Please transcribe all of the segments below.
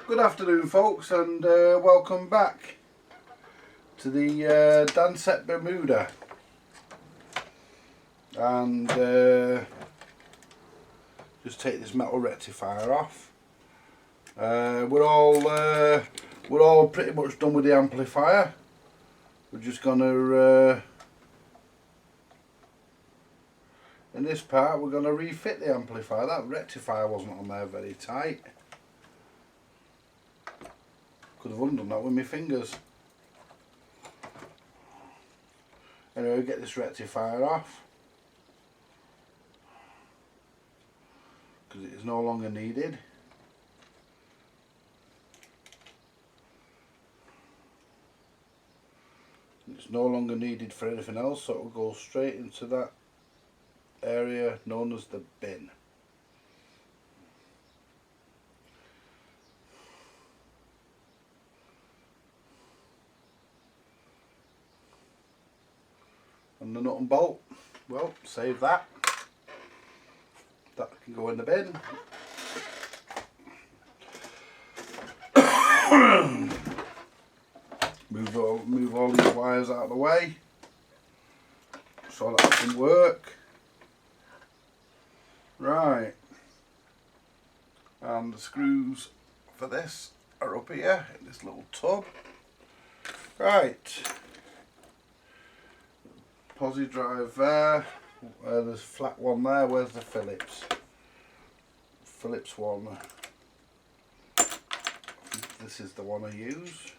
Good afternoon folks, and welcome back to the DANSETTE Bermuda. And just take this metal rectifier off. We're all pretty much done with the amplifier. We're just gonna in this part we're gonna refit the amplifier. That rectifier wasn't on there very tight. Could have undone that with my fingers. Anyway, get this rectifier off because it is no longer needed. It's no longer needed for anything else, so it will go straight into that area known as the bin. And the nut and bolt, well, save that. That can go in the bin. Move all these wires out of the way so that can work. Right. And the screws for this are up here in this little tub. Right. Posi drive there. There's flat one there. Where's the Phillips? Phillips one. This is the one I use.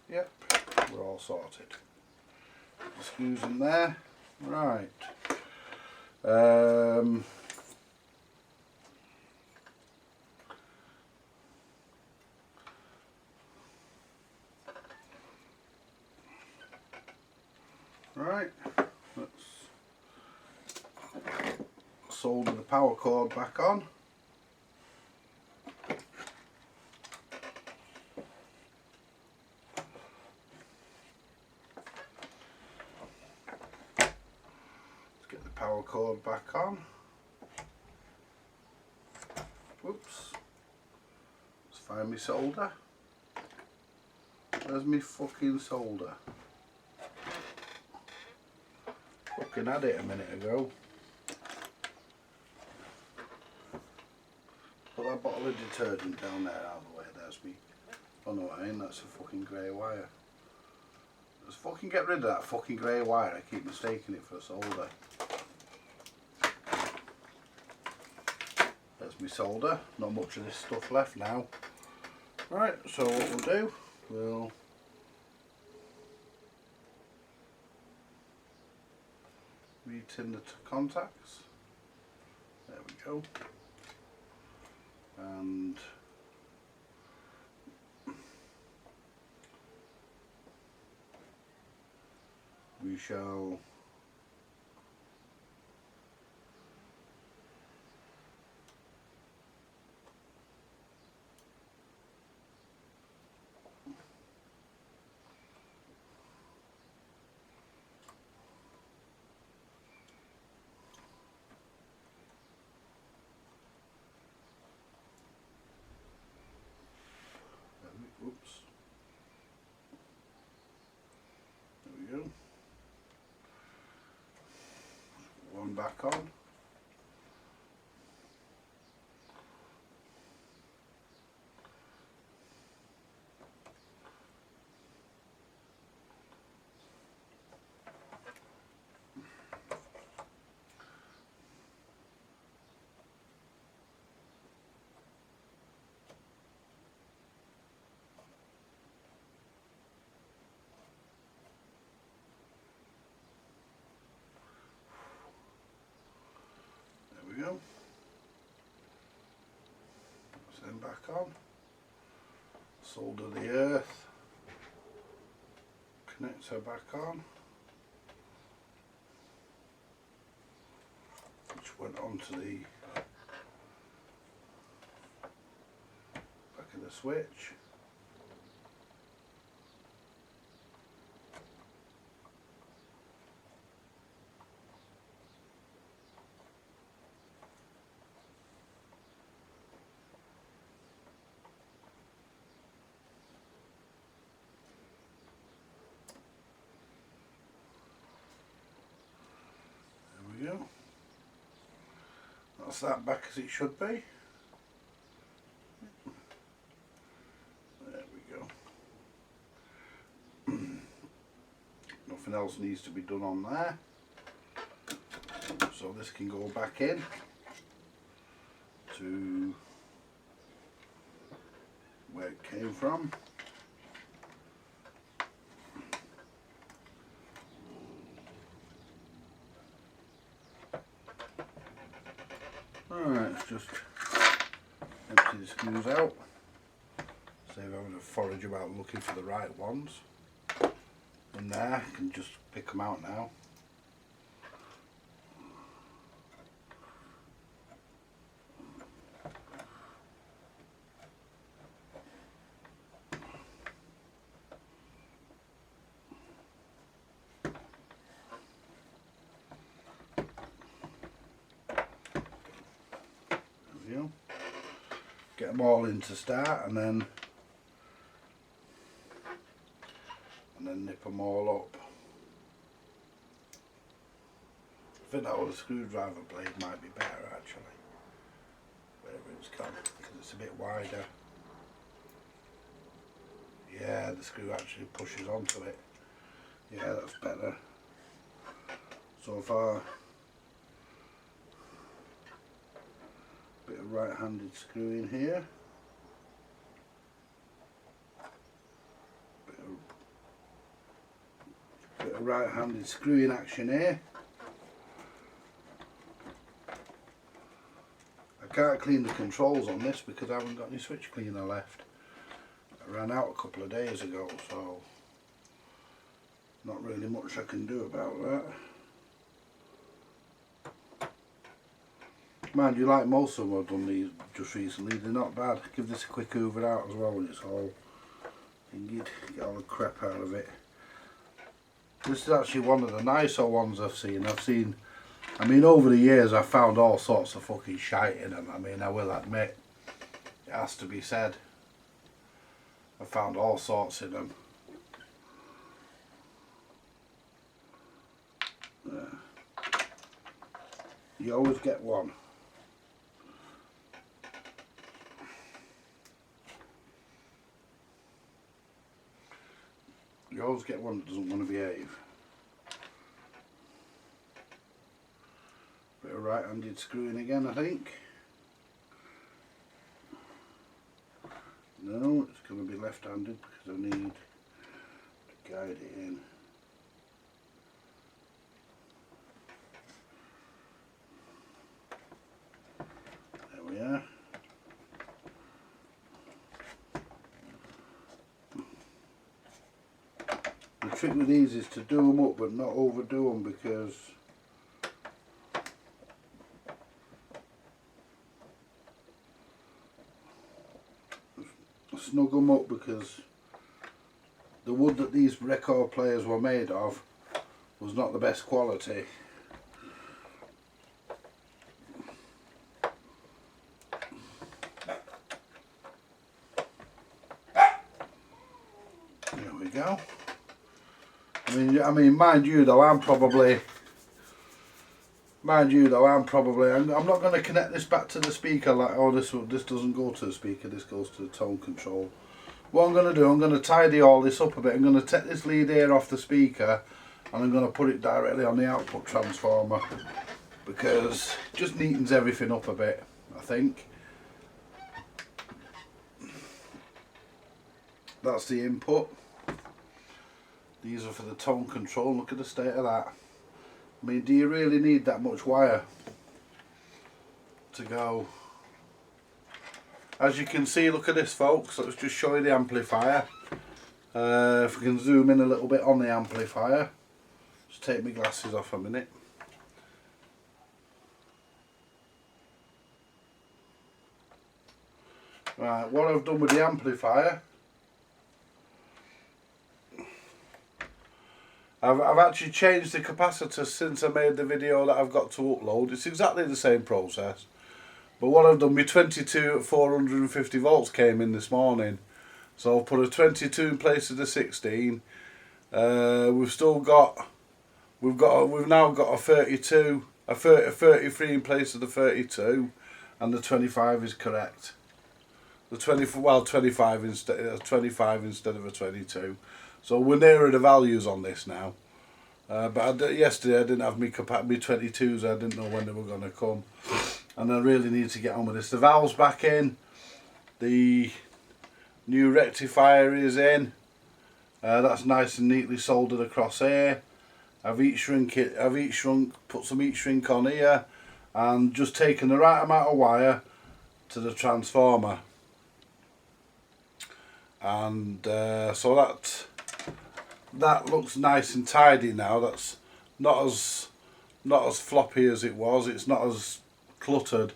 Yep, we're all sorted. The screws in there. Right. Right, let's solder the power cord back on. Let's get the power cord back on. Whoops. Let's find my solder. Where's my fucking solder? Fucking had it a minute ago. Put that bottle of detergent down there out of the way. There's me. Oh no, I ain't. That's a fucking grey wire. Let's fucking get rid of that fucking grey wire. I keep mistaking it for a solder. There's my solder. Not much of this stuff left now. Right, so what we'll do, we'll re-tin the contacts. There we go. And we shall oops. There we go. One back on. Go. Send back on. Solder the earth. Connector back on. Which went onto the back of the switch. That's that back as it should be. There we go. Nothing else needs to be done on there. So this can go back in to where it came from. Alright, let's just empty the screws out. Save having to forage about looking for the right ones. In there, I can just pick them out now. Get them all in to start, and then nip them all up. I think that with a screwdriver blade might be better actually, wherever it's gone, because it's a bit wider. Yeah, the screw actually pushes onto it. Yeah, that's better. So far, bit of right-handed screw in here. Bit of right-handed screwing action here. I can't clean the controls on this because I haven't got any switch cleaner left. I ran out a couple of days ago, so not really much I can do about that. Mind you, like most of them I've done these just recently, they're not bad. Give this a quick hoover out as well when it's all, you can get all the crap out of it. This is actually one of the nicer ones I've seen. I mean, over the years I've found all sorts of fucking shite in them. I mean, I will admit, it has to be said. I found all sorts in them. You always get one. You always get one that doesn't want to behave. Bit of right-handed screwing again, I think. No, it's going to be left-handed because I need to guide it in. There we are. The trick with these is to do them up but not overdo them, because snug them up, because the wood that these record players were made of was not the best quality. There we go. I mean, mind you though, I'm not going to connect this back to the speaker like, oh, this doesn't go to the speaker, this goes to the tone control. What I'm going to do, I'm going to tidy all this up a bit. I'm going to take this lead here off the speaker and I'm going to put it directly on the output transformer, because it just neatens everything up a bit, I think. That's the input. These are for the tone control. Look at the state of that. I mean, do you really need that much wire to go? As you can see, look at this folks, let's just show you the amplifier. If we can zoom in a little bit on the amplifier. Just take my glasses off a minute. Right, what I've done with the amplifier, I've actually changed the capacitor since I made the video that I've got to upload. It's exactly the same process. But what I've done, my 22 at 450 volts came in this morning. So I've put a 22 in place of the 16. We've now got a 32 a 33 in place of the 32, and the 25 is correct. The 25 instead of a 22. So we're nearer the values on this now. But yesterday I didn't have me 22s. I didn't know when they were going to come, and I really need to get on with this. The valve's back in. The new rectifier is in. That's nice and neatly soldered across here. I've heat shrunk, put some heat shrink on here, and just taken the right amount of wire to the transformer. And so that looks nice and tidy now. That's not as floppy as it was. It's not as cluttered.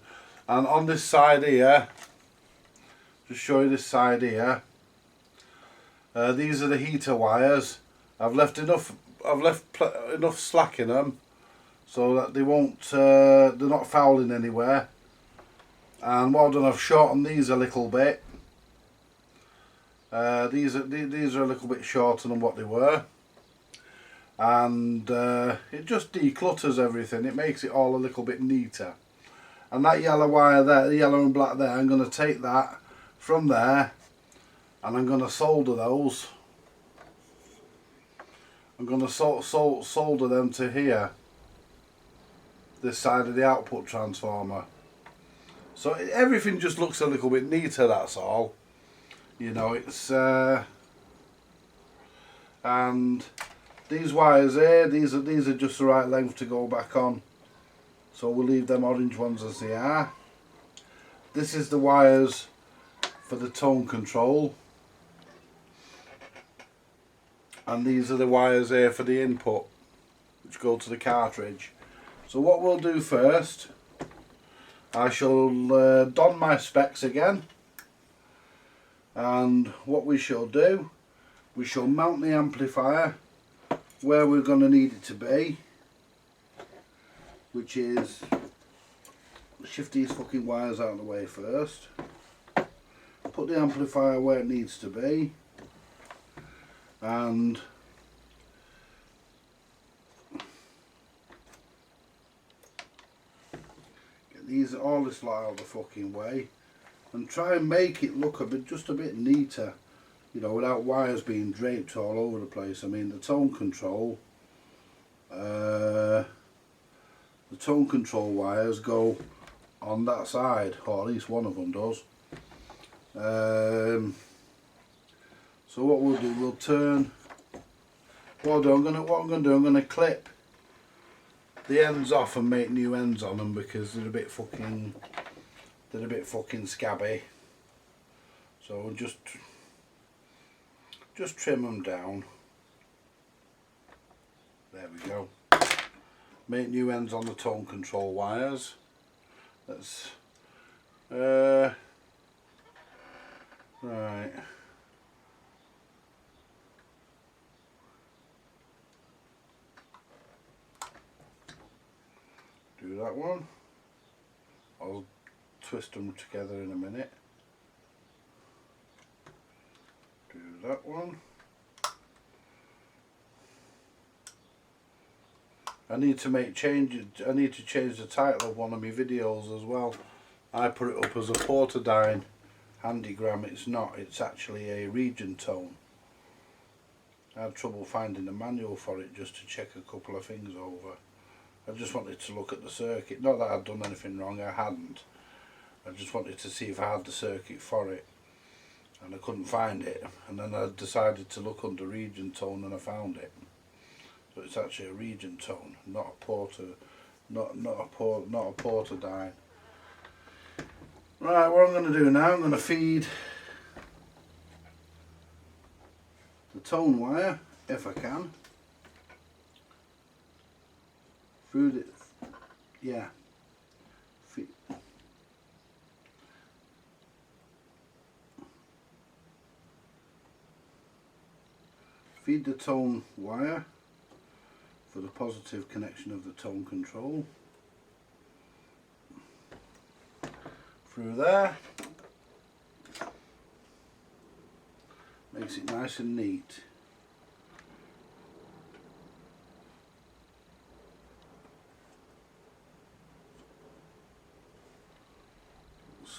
And on this side here, just show you this side here. These are the heater wires. I've left enough slack in them so that they won't. They're not fouling anywhere. And what I've done, I've shortened these a little bit. These are a little bit shorter than what they were, and it just declutters everything. It makes it all a little bit neater. And that yellow wire there, the yellow and black there, I'm going to take that from there, and I'm going to solder those. I'm going to solder them to here, this side of the output transformer. So everything just looks a little bit neater, that's all. You know, it's and these wires here, these are just the right length to go back on, so we'll leave them orange ones as they are. This is the wires for the tone control, and these are the wires here for the input, which go to the cartridge. So what we'll do first, I shall don my specs again. And what we shall do, we shall mount the amplifier where we're going to need it to be, which is, shift these fucking wires out of the way first, put the amplifier where it needs to be, and get these all this lot out of the fucking way. And try and make it look just a bit neater, you know, without wires being draped all over the place. I mean, the tone control wires go on that side, or at least one of them does. So what we'll do, we'll turn. What I'm going to do, I'm going to clip the ends off and make new ends on them, because they're a bit fucking scabby. So we'll just trim them down. There we go. Make new ends on the tone control wires. Let's right. Do that one. I'll twist them together in a minute. Do that one. I need to change the title of one of my videos as well. I put it up as a Pt2 handygram. It's not, it's actually a region tone. I had trouble finding the manual for it just to check a couple of things over. I just wanted to look at the circuit. Not that I'd done anything wrong, I hadn't. I just wanted to see if I had the circuit for it, and I couldn't find it. And then I decided to look under region tone, and I found it. So it's actually a region tone, not a Pt2. Right, what I'm going to do now, I'm going to feed the tone wire, if I can, through the, yeah, feed the tone wire for the positive connection of the tone control through there. Makes it nice and neat.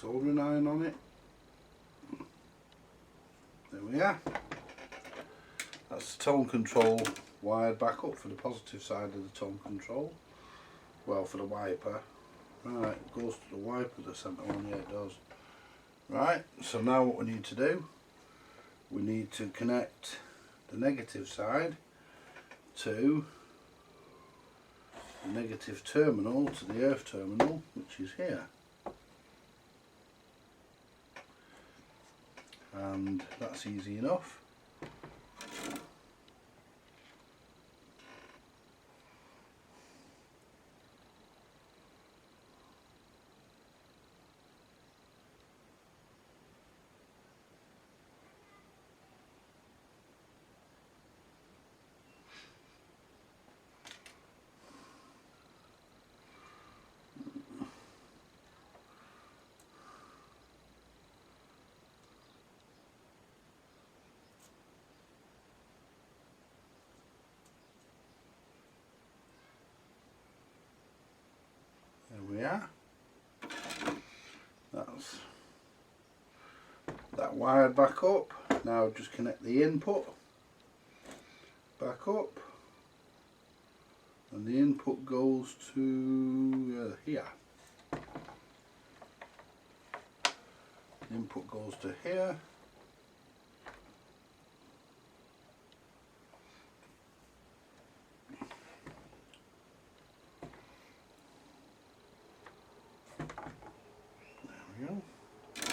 soldering iron on it. There we are. That's the tone control wired back up for the positive side of the tone control. Well, for the wiper. Right, it goes to the wiper, the centre one, yeah it does. Right, so now what we need to do, we need to connect the negative side to the negative terminal to the earth terminal, which is here. And that's easy enough. There we are. That's that wired back up. Now just connect the input back up, and the input goes to here. The input goes to here. There we go. Let's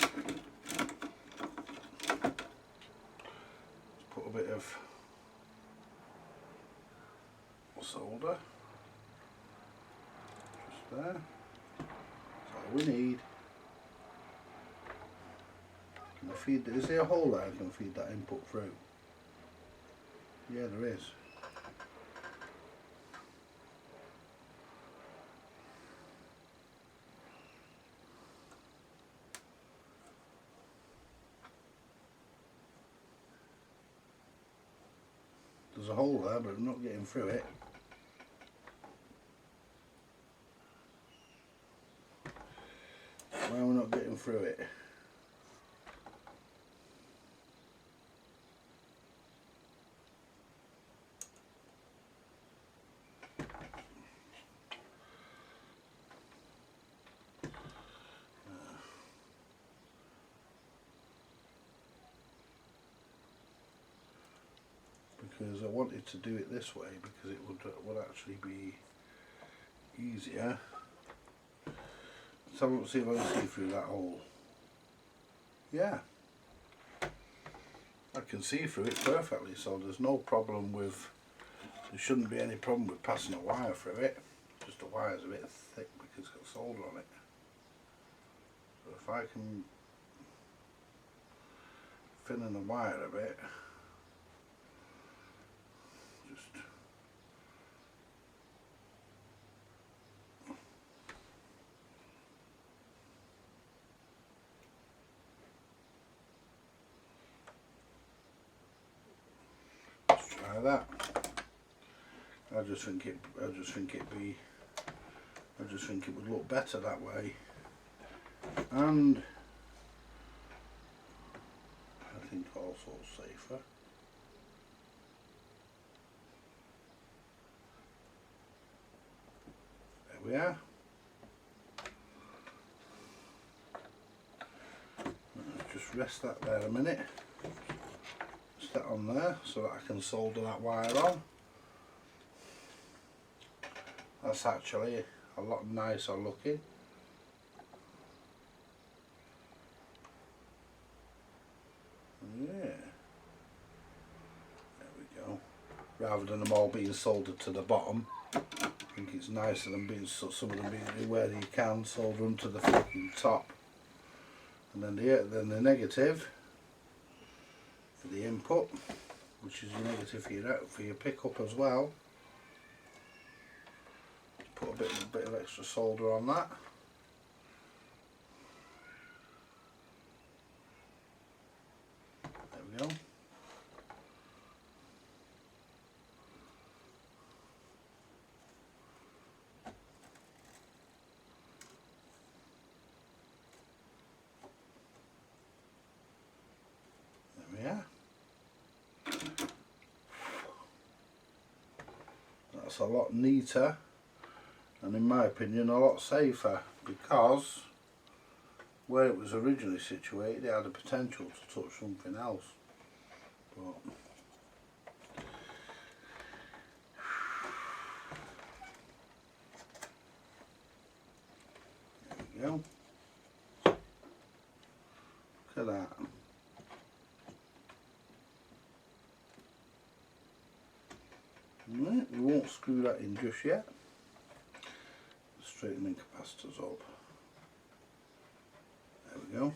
put a bit of solder just there. That's all we need. Can I feed? Is there a hole there I can feed that input through? Yeah, there is. There's a hole there, but I'm not getting through it. Why are we not getting through it? Because I wanted to do it this way because it would actually be easier. So let's see if I can see through that hole. Yeah, I can see through it perfectly, so there's no problem with, there shouldn't be any problem with passing a wire through it. Just the wire's a bit thick because it's got solder on it. So if I can thin in the wire a bit, just let's try that. I just think it would look better that way, and I think also safer. There we are. Let's just rest that there a minute. Just that on there so that I can solder that wire on. That's actually a lot nicer looking. Yeah. There we go. Rather than them all being soldered to the bottom, I think it's nicer than being some of them being where you can solder them to the fucking top. And then the negative for the input, which is your negative for your pickup as well. Put a bit of extra solder on that. There we go. that's a lot neater and in my opinion a lot safer, because where it was originally situated it had the potential to touch something else. But there we go. Look at that. Right, we won't screw that in just yet. Straightening capacitors up. There we go.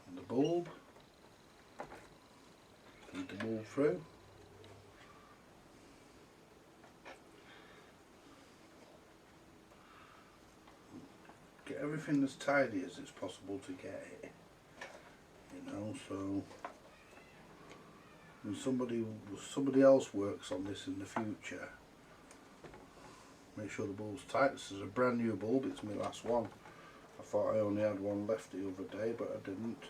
And the bulb. Feed the bulb through. Get everything as tidy as it's possible to get it. You know, so when somebody else works on this in the future, make sure the bulb's tight. This is a brand new bulb, it's my last one. I thought I only had one left the other day, but I didn't.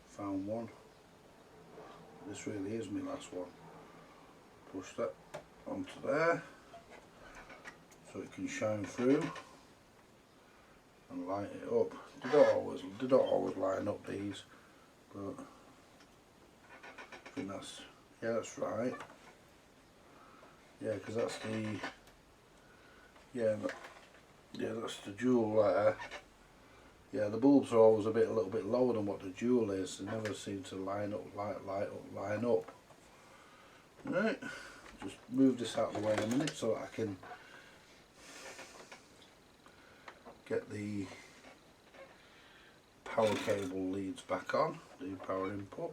Found one. This really is my last one. Push that onto there so it can shine through and light it up. They don't always line up these, but I think that's, yeah, that's right. Yeah, because that's the, yeah, that's the jewel there. Yeah, the bulbs are always a little bit lower than what the jewel is. They never seem to line up, line up. Right, just move this out of the way in a minute so that I can get the power cable leads back on, the power input.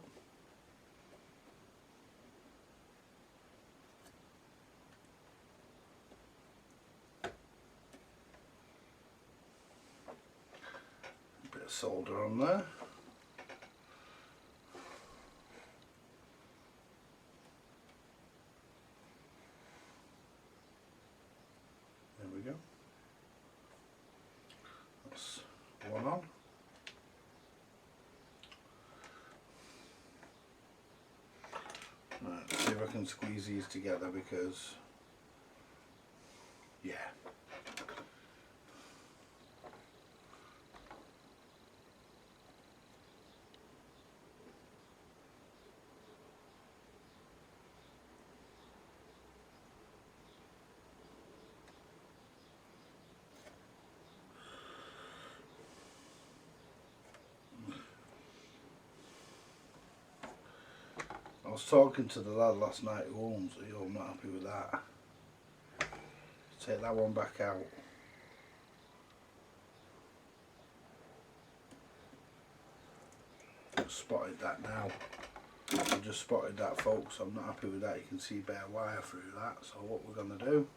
A bit of solder on there. There we go. That's one on. Right, let's see if I can squeeze these together, because yeah. I was talking to the lad last night who owns it. I'm not happy with that. Take that one back out. Just spotted that now. I just spotted that, folks. I'm not happy with that. You can see bare wire through that. So what we're going to do,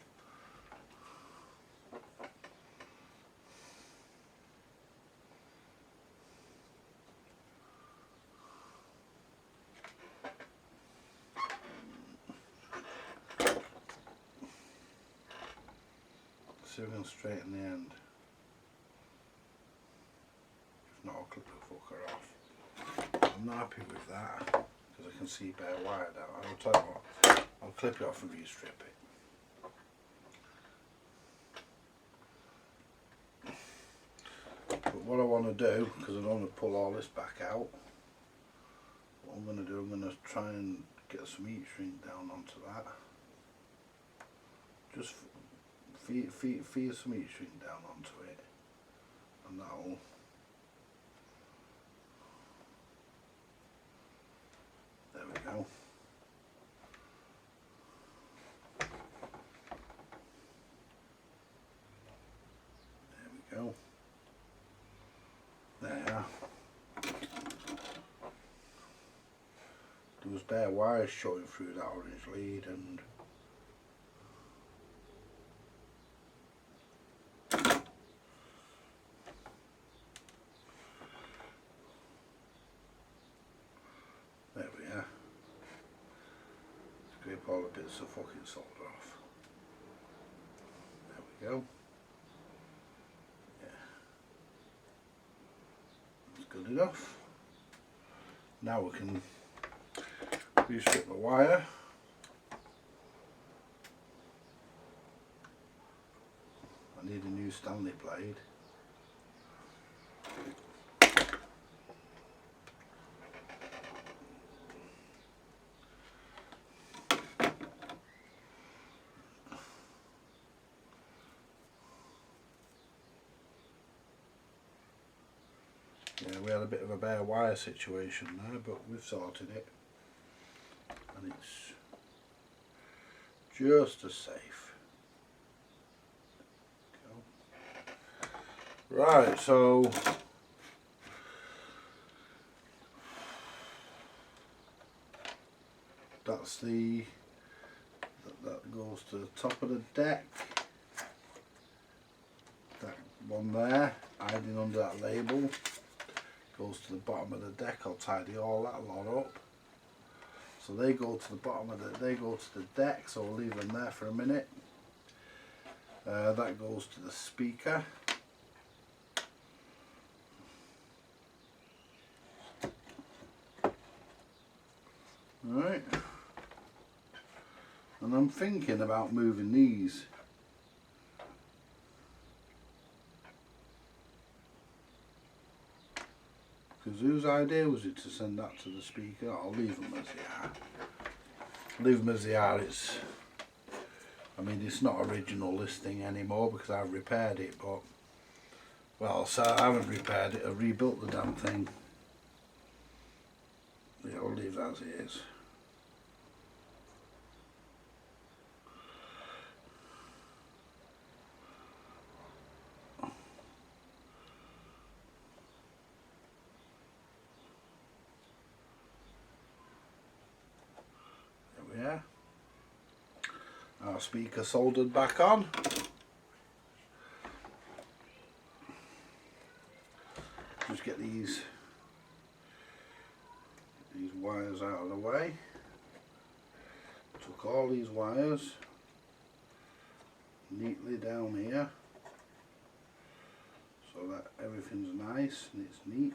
see if we can straighten the end. If not, I'll clip the fucker off. I'm not happy with that because I can see bare wire down. I'll tell you what, I'll clip it off and re-strip it. But what I want to do, because I don't want to pull all this back out, what I'm going to do, I'm going to try and get some heat shrink down onto that. Just feed some heat shrink down onto it, and that'll, there we go. There we go. There. There was bare wires showing through that orange lead, and there we are. Scrape all the bits of fucking solder off. There we go. Yeah. That's good enough. Now we can restrip the wire. I need a new Stanley blade. Yeah, we had a bit of a bare wire situation there, but we've sorted it, and it's just as safe. Right, so that's that goes to the top of the deck. That one there, hiding under that label, goes to the bottom of the deck. I'll tidy all that lot up. So they go to the bottom of they go to the deck, so we'll leave them there for a minute. That goes to the speaker. Right. And I'm thinking about moving these. Because whose idea was it to send that to the speaker? I'll leave them as they are. Leave them as they are. I mean, it's not original this thing anymore because I've repaired it, but, well, so I haven't repaired it, I've rebuilt the damn thing. Yeah, I'll leave that as it is. Yeah, our speaker soldered back on. Just get these wires out of the way. Took all these wires neatly down here so that everything's nice and it's neat.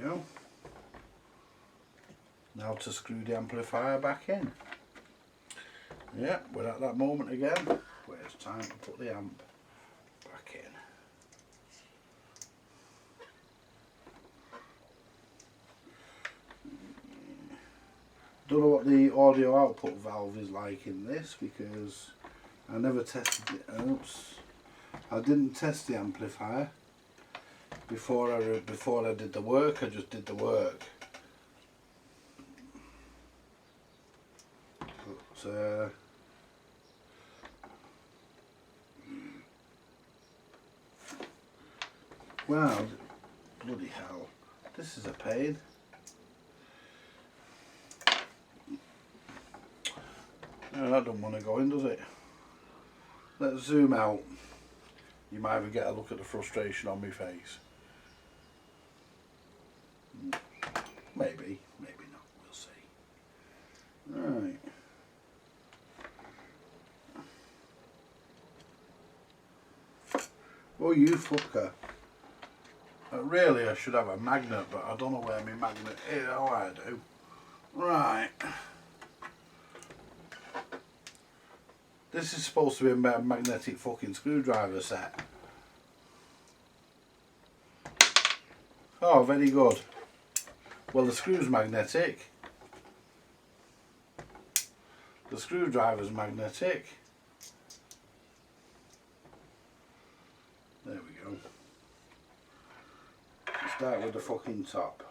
Go. Now to screw the amplifier back in. Yeah, we're at that moment again where it's time to put the amp back in. Don't know what the audio output valve is like in this because I never tested it. Oops, I didn't test the amplifier before I did the work. I just did the work. But wow, bloody hell, this is a pain. No, that don't want to go in, does it? Let's zoom out. You might even get a look at the frustration on my face. Maybe, maybe not, we'll see. Right. Oh, you fucker. Really, I should have a magnet, but I don't know where my magnet is. Oh, I do. Right. This is supposed to be a magnetic fucking screwdriver set. Oh, very good. Well, the screw's magnetic. The screwdriver's magnetic. There we go. Start with the fucking top.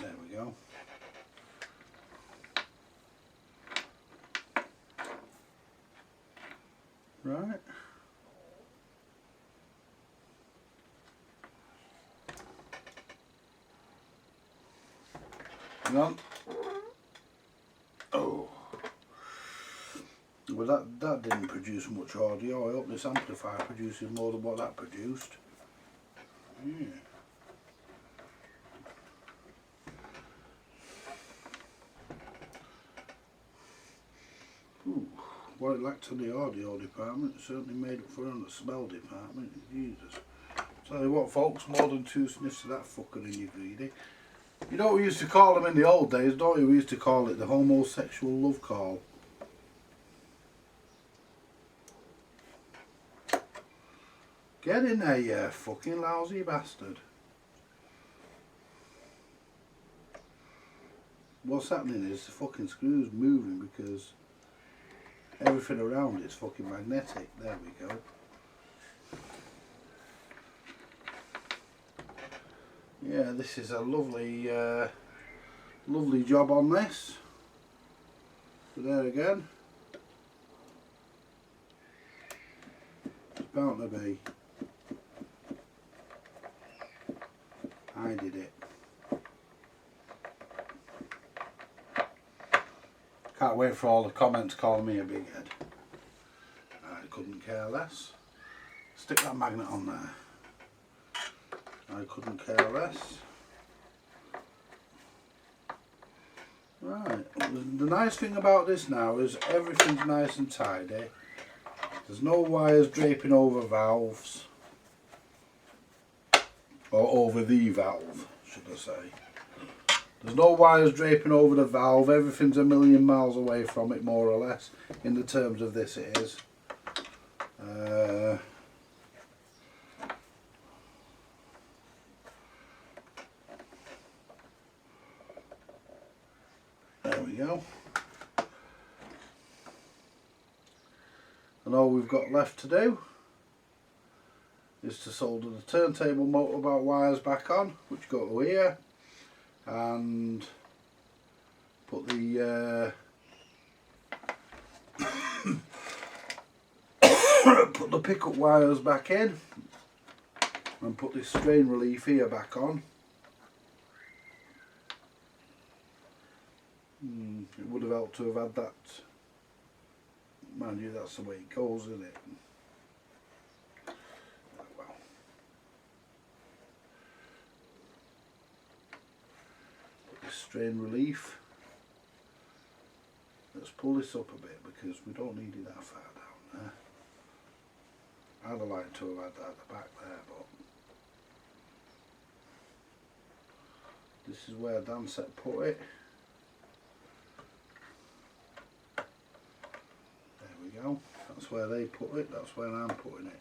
There we go. Right. Hang on. Oh. Well, that didn't produce much audio. I hope this amplifier produces more than what that produced. Yeah. Ooh, what it lacked in the audio department, it certainly made up for on the smell department. Jesus. Tell you what folks, more than 2 sniffs of that fucker in you greedy. You know what we used to call them in the old days, don't you? We used to call it the homosexual love call. Get in there, you fucking lousy bastard. What's happening is the fucking screw's moving because everything around it's fucking magnetic. There we go. Yeah, this is a lovely lovely job on this. So there again. It's bound to be. I did it. Can't wait for all the comments calling me a big head. I couldn't care less. Stick that magnet on there. I couldn't care less. Right, the nice thing about this now is everything's nice and tidy. There's no wires draping over valves. Or over the valve, should I say. There's no wires draping over the valve, everything's a million miles away from it, more or less. In the terms of this it is. There we go. And all we've got left to do is to solder the turntable motorbike wires back on, which go to here, and put the put the pickup wires back in, and put this strain relief here back on. It would have helped to have had that. Mind you, that's the way it goes, isn't it? Strain relief. Let's pull this up a bit because we don't need it that far down there. I'd have liked to have had that at the back there, but this is where DANSETTE put it. There we go. That's where they put it, that's where I'm putting it.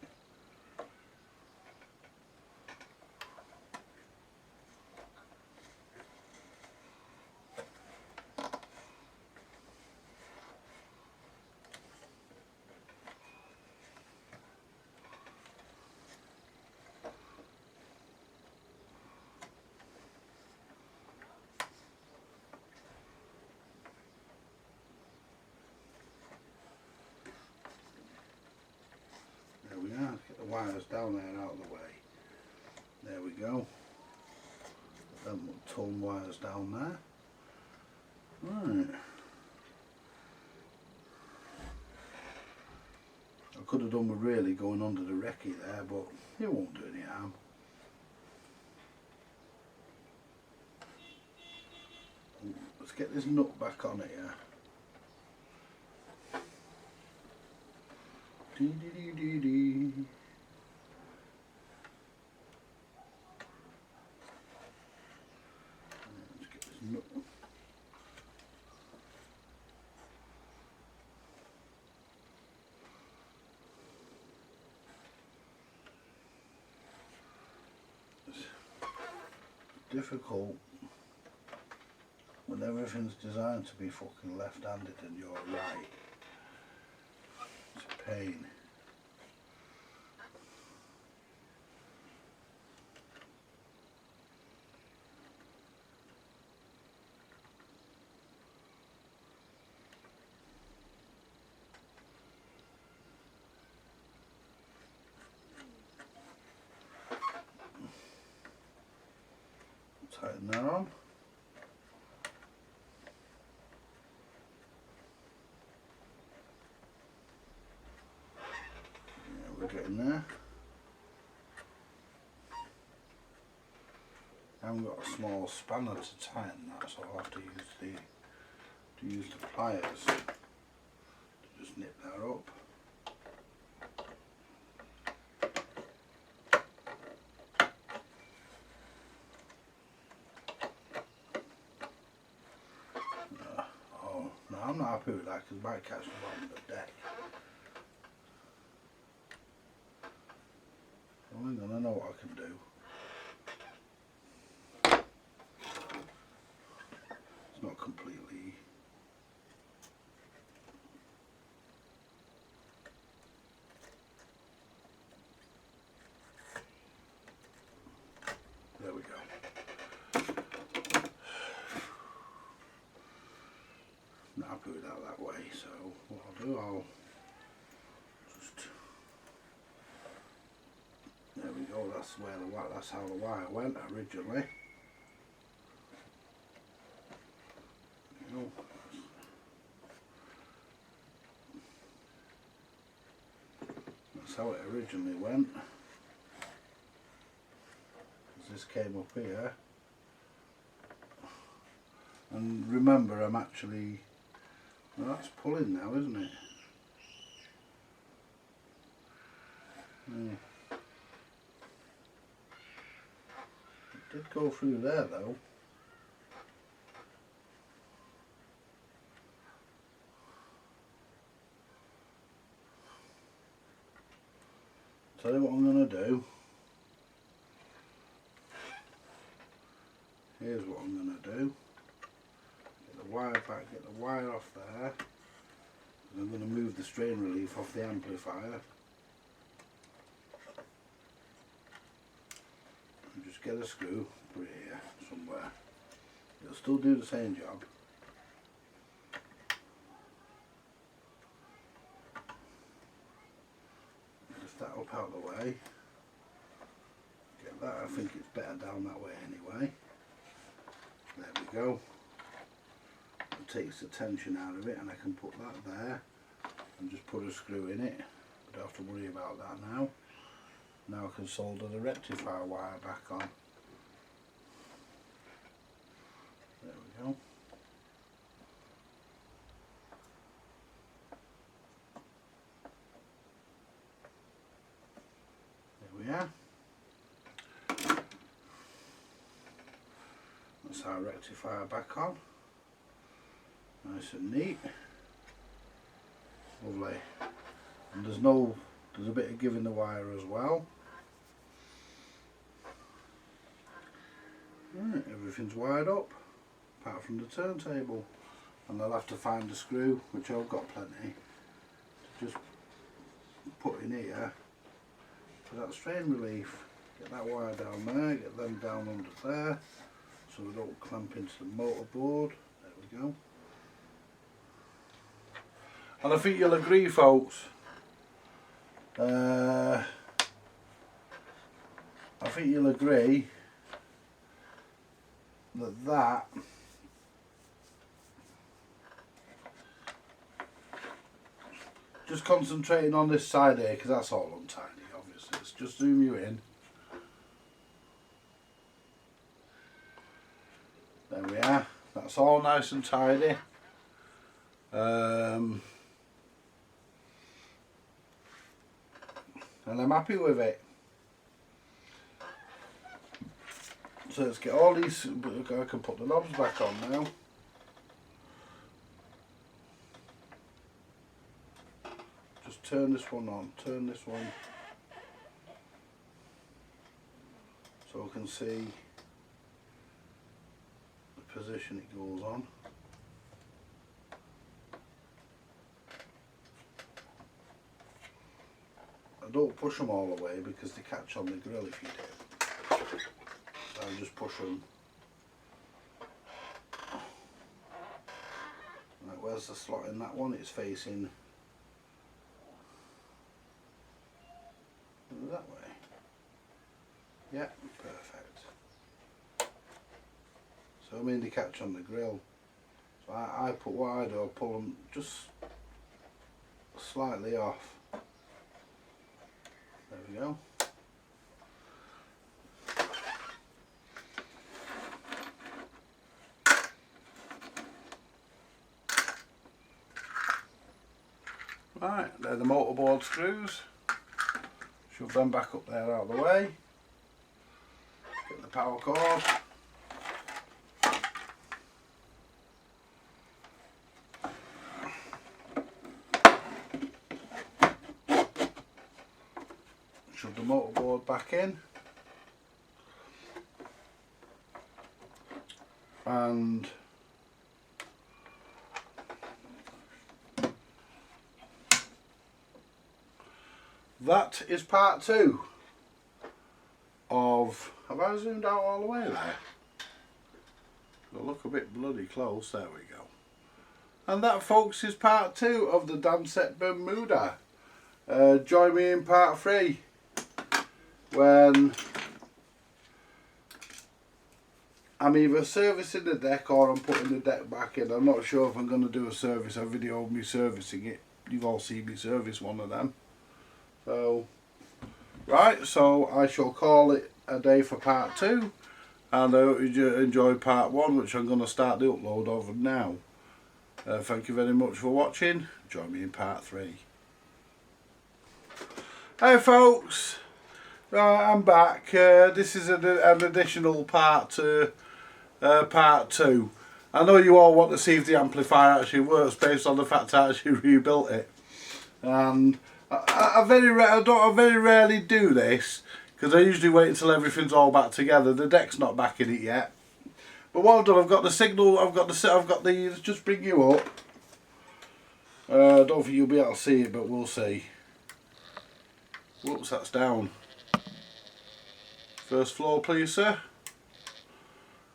Get the wires down there and out of the way. There we go. Them tone wires down there. Right. I could have done with really going under the recce there, but it won't do any harm. Let's get this nut back on it here. Dee dee dee dee dee. Let's get this nut. It's difficult when everything's designed to be fucking left-handed and you're right. It's a pain. Tighten that on. Yeah, we're getting there. I haven't got a small spanner to tighten that, so I'll have to use the pliers. not happy with that because it might catch the bottom of the deck. Oh, hang on, I know what I can do. It's not completely. There we go. Not happy with that way, so what I'll do, I'll just. There we go. That's where that's how the wire went originally. You know. That's how it originally went. This came up here, and remember I'm actually, well, that's pulling now, isn't it? Yeah. It did go through there though. Tell you what I'm going to do. Here's what I'm going to do. Get the wire back, get the wire off there. And I'm going to move the strain relief off the amplifier. And just get a screw, put it here somewhere. It'll still do the same job. Lift that up out of the way. Get that, I think it's better down that way anyway. There we go. It takes the tension out of it and I can put that there and just put a screw in it. I don't have to worry about that now. Now I can solder the rectifier wire back on. There we go. There we are. That's our rectifier back on. Nice and neat. Lovely. And there's a bit of give in the wire as well. Right, everything's wired up apart from the turntable, and I'll have to find a screw, which I've got plenty, to just put in here for that strain relief. Get that wire down there, get them down under there so they don't clamp into the motor board. There we go. And I think you'll agree, folks, I think you'll agree that just concentrating on this side here, because that's all untidy, obviously. Let's just zoom you in. There we are. That's all nice and tidy. And I'm happy with it. So let's get all these. I can put the knobs back on now. Just turn this one on, turn this one, so I can see the position it goes on. I don't push them all the way because they catch on the grill if you do. So I just push them. Right, where's the slot in that one? It's facing that way. Yeah, perfect. So I mean they catch on the grill. So I put what I do, I pull them just slightly off. There we go. Right, they're the motorboard screws. Shove them back up there out of the way. Get the power cord. the motorboard back in. And that is part 2 of, have I zoomed out all the way there? It'll look a bit bloody close, there we go. And that, folks, is part 2 of the DANSETTE Bermuda. Join me in part 3 when I'm either servicing the deck or I'm putting the deck back in. I'm not sure if I'm going to do a video of me servicing it. You've all seen me service one of them. So, right, so I shall call it a day for part 2. And I hope you enjoyed part 1, which I'm going to start the upload of now. Thank you very much for watching. Join me in part 3. Hey folks, right, I'm back. This is an additional part to part 2. I know you all want to see if the amplifier actually works based on the fact I actually rebuilt it. And I very rarely do this because I usually wait until everything's all back together. The deck's not back in it yet. But what I've done, I've got the signal, I've got the, let's just bring you up. I don't think you'll be able to see it, but we'll see. Whoops, that's down. First floor, please, sir.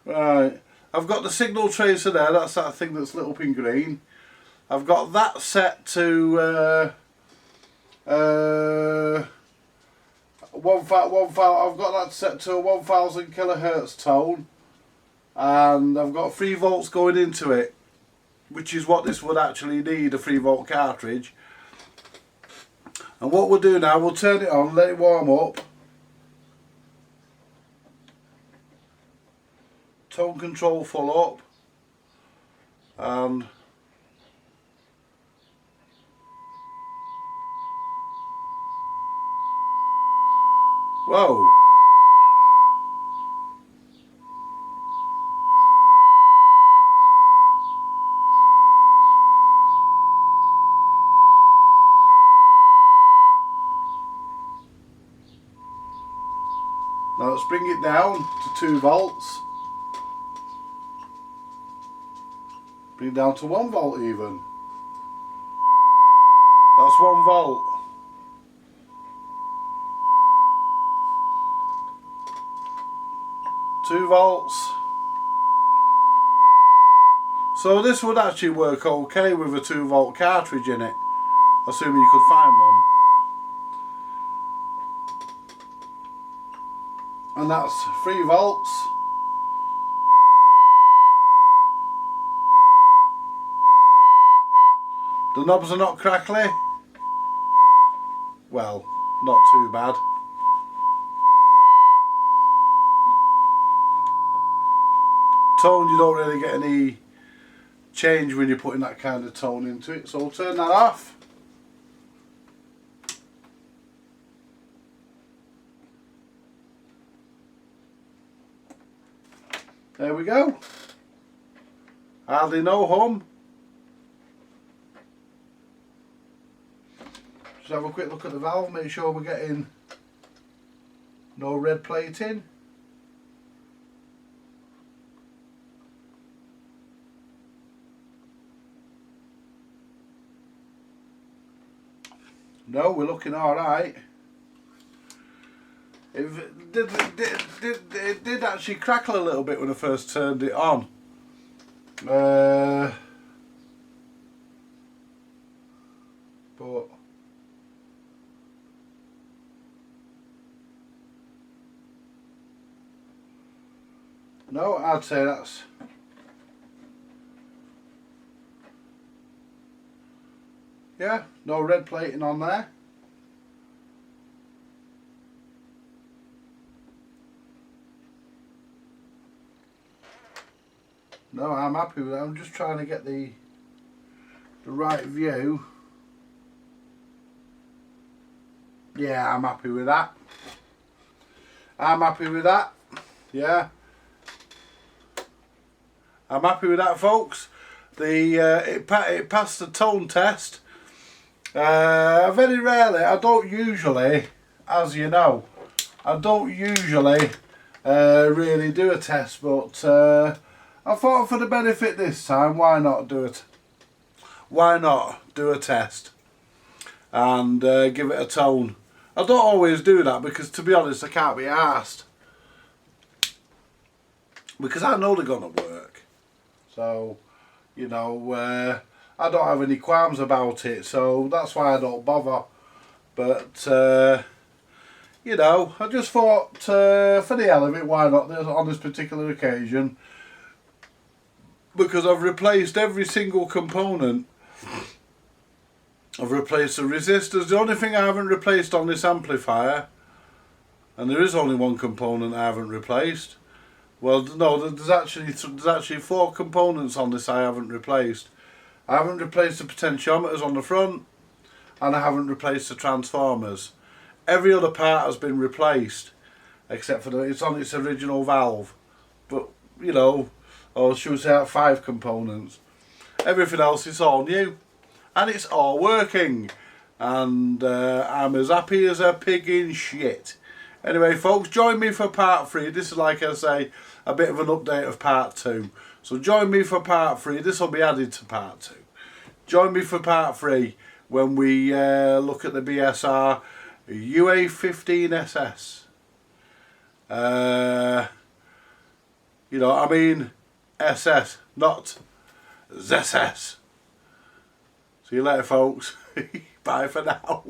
Right, I've got the signal tracer there, that's that thing that's lit up in green. I've got that set to I've got that set to a 1000 kilohertz tone, and I've got 3 volts going into it, which is what this would actually need, a 3 volt cartridge. And what we'll do now, we'll turn it on, let it warm up. Tone control full up. And whoa. Now let's bring it down to 2 volts. Bring it down to 1 volt even. That's 1 volt. Two volts. So this would actually work okay with a 2 volt cartridge in it, assuming you could find one. And that's 3 volts. The knobs are not crackly. Well, not too bad. Tone, you don't really get any change when you're putting that kind of tone into it, so we'll turn that off. There we go. Hardly no hum. Just have a quick look at the valve, make sure we're getting no red plating. No, we're looking alright. It did actually crackle a little bit when I first turned it on. But no, I'd say that's yeah, no red plating on there. No, I'm happy with that. I'm just trying to get the right view. Yeah, I'm happy with that. I'm happy with that. Yeah. I'm happy with that, folks. It passed the tone test. Very rarely, I don't usually as you know, I don't usually really do a test, but I thought for the benefit this time, why not do it? Why not do a test and give it a tone? I don't always do that because, to be honest, I can't be arsed. Because I know they're going to work. So, you know, I don't have any qualms about it. So that's why I don't bother. But, you know, I just thought, for the hell of it, why not on this particular occasion? Because I've replaced every single component. I've replaced the resistors. The only thing I haven't replaced on this amplifier, and there is only one component I haven't replaced. Well, no, there's actually 4 components on this I haven't replaced. I haven't replaced the potentiometers on the front, and I haven't replaced the transformers. Every other part has been replaced, except for it's on its original valve. But, you know, or should we say 5 components. Everything else is all new. And it's all working. And I'm as happy as a pig in shit. Anyway, folks, join me for part 3. This is, like I say, a bit of an update of part 2. So join me for part 3. This will be added to part 2. Join me for part 3 when we look at the BSR UA15SS. You know, I mean SS, not ZSS. See you later, folks. Bye for now.